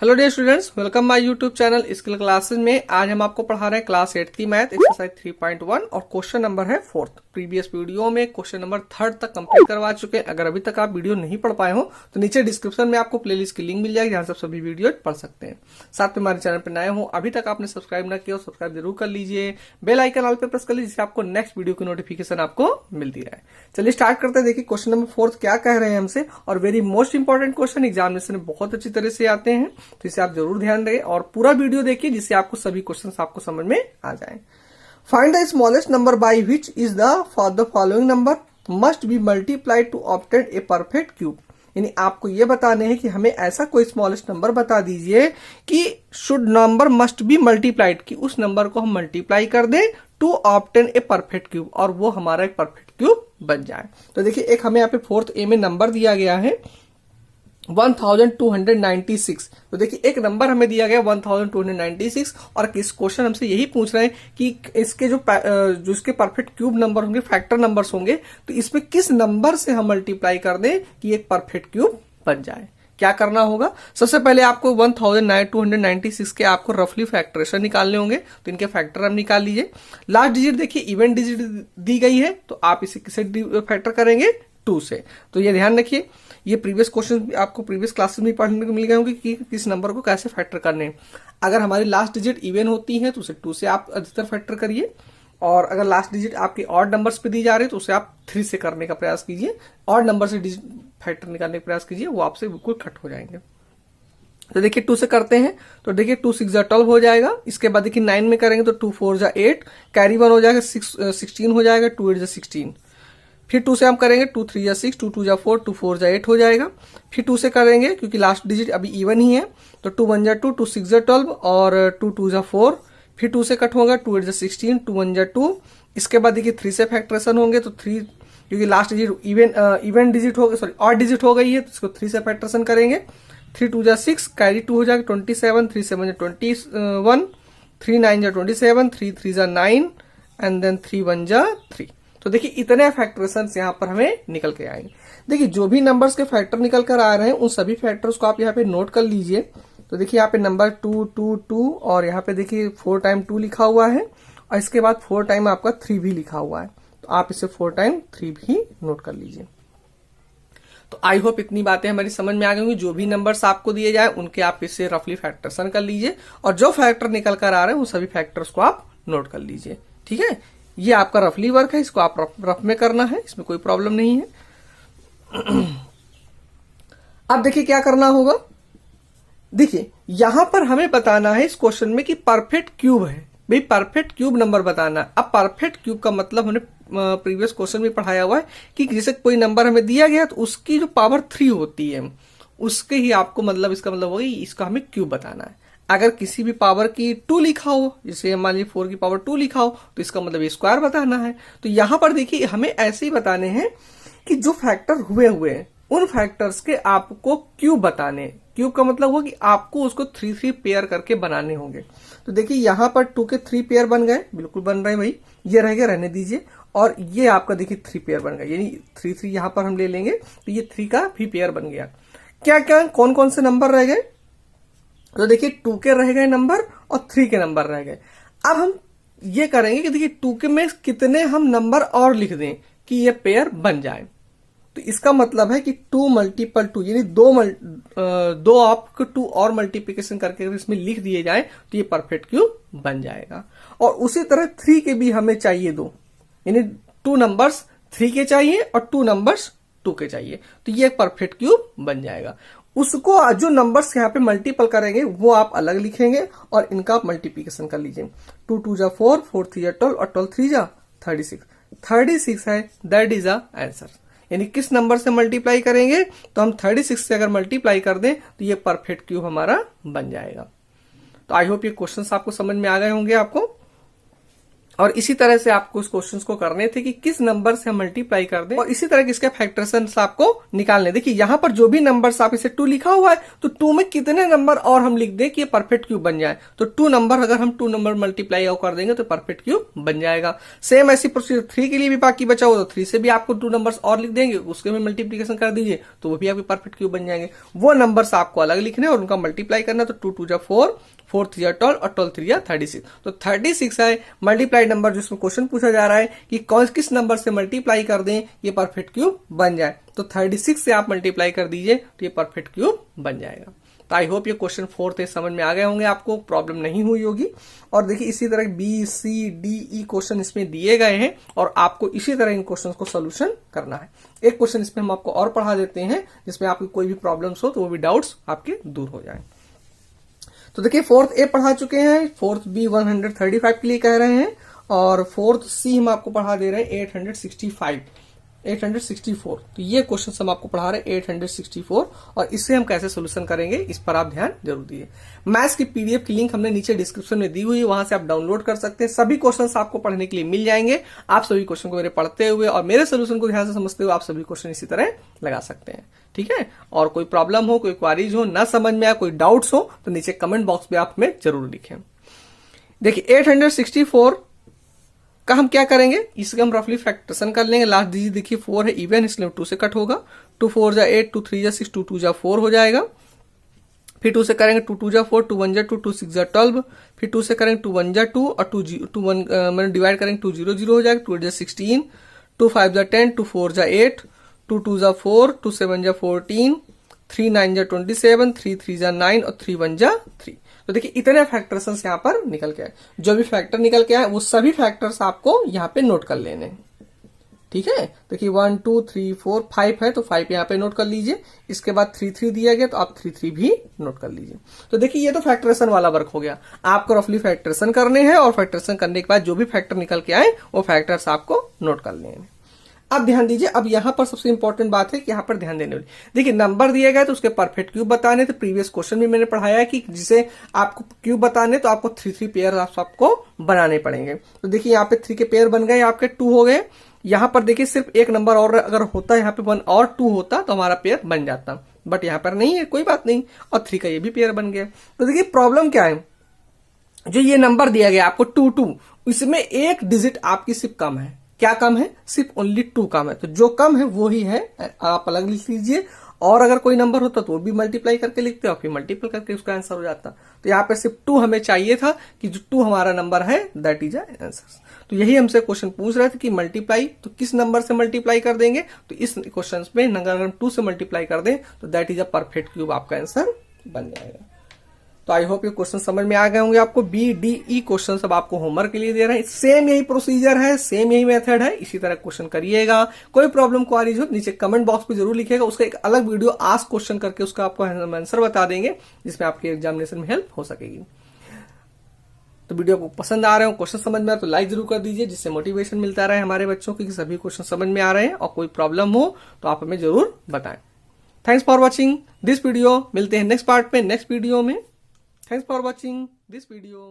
Hello dear students, welcome my YouTube channel skill classes में। आज हम आपको पढ़ा रहे हैं क्लास 8 की मैथ एक्सरसाइज 3.1 और क्वेश्चन नंबर है 4th। प्रीवियस वीडियो में क्वेश्चन नंबर 3rd तक कंप्लीट करवा चुके हैं। अगर अभी तक आप वीडियो नहीं पढ़ पाए हो तो नीचे डिस्क्रिप्शन में आपको प्लेलिस्ट की लिंक मिल जाएगी, जहां से सभी वीडियो पढ़ सकते हैं। साथ में हमारे चैनल पर नए हो, अभी तक आपने सब्सक्राइब न किया हो सब्सक्राइब जरूर कर लीजिए, बेल आइकन ऑल पे प्रेस कर लीजिए, जिससे आपको नेक्स्ट वीडियो की नोटिफिकेशन आपको मिलती रहे। चलिए स्टार्ट करते हैं। देखिए क्वेश्चन नंबर 4th क्या कह रहे हैं हमसे, और very most important question, examination में बहुत अच्छी तरह से आते हैं, तो इसे आप जरूर ध्यान दें और पूरा वीडियो देखिए, जिससे आपको सभी क्वेश्चंस आपको समझ में आ जाएं। Find the smallest number by which is the following number must be multiplied to obtain a perfect cube. यानी आपको ये बताने हैं कि हमें ऐसा कोई स्मॉलेस्ट नंबर बता दीजिए कि should number must be multiplied, कि उस नंबर को हम मल्टीप्लाई कर दें to obtain a perfect cube, और वो हमारा एक परफेक्ट क्यूब बन जाए। तो देखिए एक हमें यहाँ पे 4th ए में नंबर दिया गया है 1296। तो देखिए एक नंबर हमें दिया गया 1296, और इस क्वेश्चन हमसे यही पूछ रहे हैं कि इसके जो इसके परफेक्ट क्यूब नंबर होंगे, फैक्टर नंबर्स होंगे, तो इसमें किस नंबर से हम मल्टीप्लाई कर दें कि एक परफेक्ट क्यूब बन जाए। क्या करना होगा, सबसे पहले आपको 1296 के आपको रफली फैक्टरेशन निकालने होंगे, तो इनके फैक्टर हम निकाल लीजिए। लास्ट डिजिट देखिए इवन डिजिट दी गई है, तो आप इसे किसे फैक्टर करेंगे, 2 से। तो ये ध्यान रखिए, ये प्रीवियस क्वेश्चन आपको प्रीवियस क्लासेस में पढ़ने को मिल गए होंगे कि किस नंबर को कैसे फैक्टर करने हैं। अगर हमारी लास्ट डिजिट इवन होती है तो उसे 2 से आप अधिकतर फैक्टर करिए, और अगर लास्ट डिजिट आपके ऑड नंबर्स पे दी जा रही है तो उसे आप 3 से करने का प्रयास कीजिए। ऑड नंबर से डिजिट फैक्टर निकालने का प्रयास कीजिए, वो आपसे बिल्कुल कट हो जाएंगे। तो देखिए 2 से करते हैं, तो देखिए 2 6 12 हो जाएगा। इसके बाद देखिए 9 में करेंगे तो 2 4 8, कैरी 1 हो जाएगा, 16 हो जाएगा, 2 8 16। फिर 2 से हम करेंगे 2 3 6, 2 2 4, 2 4 8 हो जाएगा। फिर 2 से करेंगे क्योंकि लास्ट डिजिट अभी इवन ही है, तो 2 1 2, 2 6 12 और 2 2 4। फिर 2 से कट होगा, 2 8 16, 2 1 2। इसके बाद देखिए 3 से फैक्टरेशन होंगे, तो 3 क्योंकि लास्ट डिजिट इवन डिजिट हो गई, सॉरी ऑड डिजिट हो गई है, तो इसको 3 से फैक्टरेशन करेंगे। 3 2 6, कैरी 2 हो जाएगा 27, 3 7 21, 3 9 27, 3 3 9 एंड देन 3 1 3। तो देखिए इतने फैक्टरेशन यहाँ पर हमें निकल के आएंगे। देखिए जो भी नंबर्स के फैक्टर निकल कर आ रहे हैं उन सभी फैक्टर्स को आप यहाँ पे नोट कर लीजिए। तो देखिए यहाँ पे नंबर 2 2 2, और यहाँ पे देखिए 4 टाइम 2 लिखा हुआ है, और इसके बाद 4 टाइम आपका 3 भी लिखा हुआ है, तो आप इसे 4 टाइम 3 भी नोट कर लीजिए। तो आई होप इतनी बातें हमारी समझ में आ गई होंगी। जो भी नंबर्स आपको दिए जाए उनके आप इसे रफली फैक्टरेशन कर लीजिए, और जो फैक्टर निकल कर आ रहे हैं उन सभी फैक्टर्स को आप नोट कर लीजिए। ठीक है, ये आपका रफली वर्क है, इसको आप रफ में करना है, इसमें कोई प्रॉब्लम नहीं है। अब देखिए क्या करना होगा। देखिए यहां पर हमें बताना है इस क्वेश्चन में कि परफेक्ट क्यूब है, भाई परफेक्ट क्यूब नंबर बताना है। अब परफेक्ट क्यूब का मतलब हमने प्रीवियस क्वेश्चन में पढ़ाया हुआ है कि जैसे कोई नंबर हमें दिया गया तो उसकी जो पावर 3 होती है उसके ही आपको मतलब इसका मतलब होगा इसका हमें क्यूब बताना है। अगर किसी भी पावर की 2 लिखा हो, जैसे मान लीजिए 4 की पावर 2 लिखा हो, तो इसका मतलब ये स्क्वायर बताना है। तो यहां पर देखिए हमें ऐसे ही बताने हैं कि जो फैक्टर हुए हैं उन फैक्टर्स के आपको क्यूब बताने। क्यूब का मतलब हुआ कि आपको उसको 3 3 पेयर करके बनाने होंगे। तो देखिए यहां पर 2 के 3 पेयर बन गए, बिल्कुल बन रहे हैं भाई, ये रह गया, रहने दीजिए। और ये आपका देखिए 3 पेयर बन गए, यानी 3 3 यहां पर हम ले लेंगे, तो ये 3 का भी पेयर बन गया। क्या क्या कौन कौन से नंबर रह गए, तो देखिए 2 के रह गए नंबर और 3 के नंबर रह गए। अब हम ये करेंगे कि देखिए 2 के में कितने हम नंबर और लिख दें कि ये पेयर बन जाए। तो इसका मतलब है कि 2 मल्टीपल 2, यानी दो आपको 2 और मल्टीप्लिकेशन करके अगर इसमें लिख दिए जाए तो ये परफेक्ट क्यूब बन जाएगा। और उसी तरह 3 के भी हमें चाहिए 2, यानी 2 नंबर्स 3 के चाहिए और 2 नंबर्स 2 के चाहिए, तो ये परफेक्ट क्यूब बन जाएगा। उसको जो नंबर्स यहाँ पे मल्टीपल करेंगे वो आप अलग लिखेंगे और इनका आप मल्टीप्लिकेशन कर लीजिए। 2 2 4, 4 3 12 और 12 3 36, 36 है, दैट इज अ आंसर। यानी किस नंबर से मल्टीप्लाई करेंगे, तो हम 36 से अगर मल्टीप्लाई कर दें तो ये परफेक्ट क्यूब हमारा बन जाएगा। तो आई होप ये क्वेश्चंस आपको समझ में आ गए होंगे आपको। और इसी तरह से आपको उस क्वेश्चंस को करने थे कि किस नंबर से हम मल्टीप्लाई कर दें और इसी तरह के इसके फैक्टर्स आपको निकालने। देखिए यहाँ पर जो भी नंबर्स आप इसे 2 लिखा हुआ है तो 2 में कितने नंबर और हम लिख दें कि ये परफेक्ट क्यूब बन जाए। तो 2 नंबर अगर हम 2 नंबर मल्टीप्लाई कर देंगे तो परफेक्ट क्यूब बन जाएगा। सेम ऐसी प्रोसीजर 3 के लिए भी बाकी बचा हुआ, तो 3 से भी आपको 2 नंबर्स और लिख देंगे, उसके में मल्टीप्लीकेशन कर दीजिए तो वो भी आपके परफेक्ट क्यूब बन जाएंगे। वो नंबर्स आपको अलग लिखने और उनका मल्टीप्लाई करना। तो 2 2 4, 4 3 12 और 12 3 36। तो 36 है मल्टीप्लाई नंबर जिसमें क्वेश्चन पूछा जा रहा है कि कौन किस नंबर से मल्टीप्लाई कर दें ये परफेक्ट क्यूब बन जाए। तो 36 से आप मल्टीप्लाई कर दीजिए तो ये परफेक्ट क्यूब बन जाएगा। तो आई होप ये क्वेश्चन 4 समझ में आ गए होंगे, आपको प्रॉब्लम नहीं हुई होगी। और देखिए इसी तरह B C D E question इसमें दिए गए हैं और आपको इसी तरह इन क्वेश्चंस को सोल्यूशन करना है। एक क्वेश्चन इसमें हम आपको और पढ़ा देते हैं जिसमें आपकी कोई भी प्रॉब्लम्स हो तो वो भी डाउट्स आपके दूर हो जाए। तो देखिए 4th ए पढ़ा चुके हैं, 4th बी 135 के लिए कह रहे हैं और 4th सी हम आपको पढ़ा दे रहे हैं 864। तो ये क्वेश्चन हम आपको पढ़ा रहे हैं 864 और इससे हम कैसे सोल्यूशन करेंगे इस पर आप ध्यान जरूर दीजिए। मैथ्स की पीडीएफ की लिंक हमने नीचे डिस्क्रिप्शन में दी हुई है, वहां से आप डाउनलोड कर सकते हैं। सभी क्वेश्चंस आपको पढ़ने के लिए मिल जाएंगे। आप सभी क्वेश्चन को मेरे पढ़ते हुए और मेरे सोल्यूशन को ध्यान से समझते हुए आप सभी क्वेश्चन इसी तरह लगा सकते हैं, ठीक है। और कोई प्रॉब्लम हो, कोई क्वारीज हो, ना समझ में आए, कोई डाउट्स हो तो नीचे कमेंट बॉक्स में आप हमें जरूर लिखें। देखिए 864 का हम क्या करेंगे, इसका हम रफली फैक्टरेशन कर लेंगे। लास्ट डिजिट देखिए 4 है, इवन इसलिए 2 से कट होगा। 2 4 जा 8, 2 3 जा 6, 2 2 जा 4 हो जाएगा। फिर 2 से करेंगे 2 2 जा 4, 2 1 जा 2, 2 6 जा 12। फिर 2 से करेंगे 2 1 जा 2 और 2 1 मैंने डिवाइड करेंगे 2 0 0 हो जाएगा। 2 8 जा 16, 2 5 जा 10, 2 4 जा 8, 2 2 जा 4, 2 7 जा 14, 3 9 जा 27, 3 3 जा 9 और 3 1 जा 3। तो देखिए इतने फैक्टर्स यहाँ पर निकल के आए। जो भी फैक्टर निकल के आए वो सभी फैक्टर्स आपको यहाँ पे नोट कर लेने, ठीक है। देखिए 1 2 3 4 5 है तो 5 यहाँ पे नोट कर लीजिए। इसके बाद 3 3 दिया गया तो आप 3 3 भी नोट कर लीजिए। तो देखिए ये तो फैक्टरेशन वाला वर्क हो गया। आपको रफली फैक्टरेशन करने हैं और फैक्टरेशन करने के बाद जो भी फैक्टर निकल के आए वो फैक्टर्स आपको नोट कर लेने। अब ध्यान दीजिए, अब यहां पर सबसे इंपॉर्टेंट बात है कि यहां पर ध्यान देने वाली, देखिए नंबर दिए गए तो उसके परफेक्ट क्यूब बताने। तो प्रीवियस क्वेश्चन में मैंने पढ़ाया है कि जिसे आपको क्यूब बताने तो आपको 3 3 पेयर आपको बनाने पड़ेंगे। तो देखिए यहाँ पे 3 के पेयर बन गए, आपके 2 हो गए। यहां पर देखिए सिर्फ एक नंबर और अगर होता, यहाँ पे 1 और 2 होता तो हमारा पेयर बन जाता, बट यहाँ पर नहीं है, कोई बात नहीं। और 3 का ये भी पेयर बन गया। तो देखिए प्रॉब्लम क्या है, जो ये नंबर दिया गया आपको 2 2, इसमें एक डिजिट आपकी सिर्फ कम है। क्या कम है, सिर्फ ओनली 2 कम है। तो जो कम है वो ही है, आप अलग लिख लीजिए। और अगर कोई नंबर होता तो वो भी मल्टीप्लाई करके लिखते और फिर मल्टीपल करके उसका आंसर हो जाता। तो यहाँ पे सिर्फ 2 हमें चाहिए था कि जो 2 हमारा नंबर है दैट इज आंसर। तो यही हमसे क्वेश्चन पूछ रहे थे कि मल्टीप्लाई तो किस नंबर से मल्टीप्लाई कर देंगे। तो इस क्वेश्चन में अगर हम 2 से मल्टीप्लाई कर दें तो that is a perfect cube, आपका आंसर बन जाएगा। तो आई होप ये क्वेश्चन समझ में आ गए होंगे आपको। बी डी ई क्वेश्चन सब आपको होमवर्क के लिए दे रहे हैं। सेम यही प्रोसीजर है, सेम यही मेथड है, इसी तरह क्वेश्चन करिएगा। कोई प्रॉब्लम क्वारीज हो नीचे कमेंट बॉक्स में जरूर लिखिएगा। उसका एक अलग वीडियो आस्क क्वेश्चन करके उसका आपको आंसर बता देंगे जिसमें आपके एग्जामिनेशन में हेल्प हो सकेगी। तो वीडियो को पसंद आ रहे हो, क्वेश्चन समझ में आए तो लाइक जरूर कर दीजिए, जिससे मोटिवेशन मिलता रहे हमारे बच्चों को कि सभी क्वेश्चन समझ में आ रहे हैं। और कोई प्रॉब्लम हो तो आप हमें जरूर बताएं। Thanks for watching this video. मिलते हैं नेक्स्ट पार्ट में, नेक्स्ट वीडियो में। Thanks for watching this video.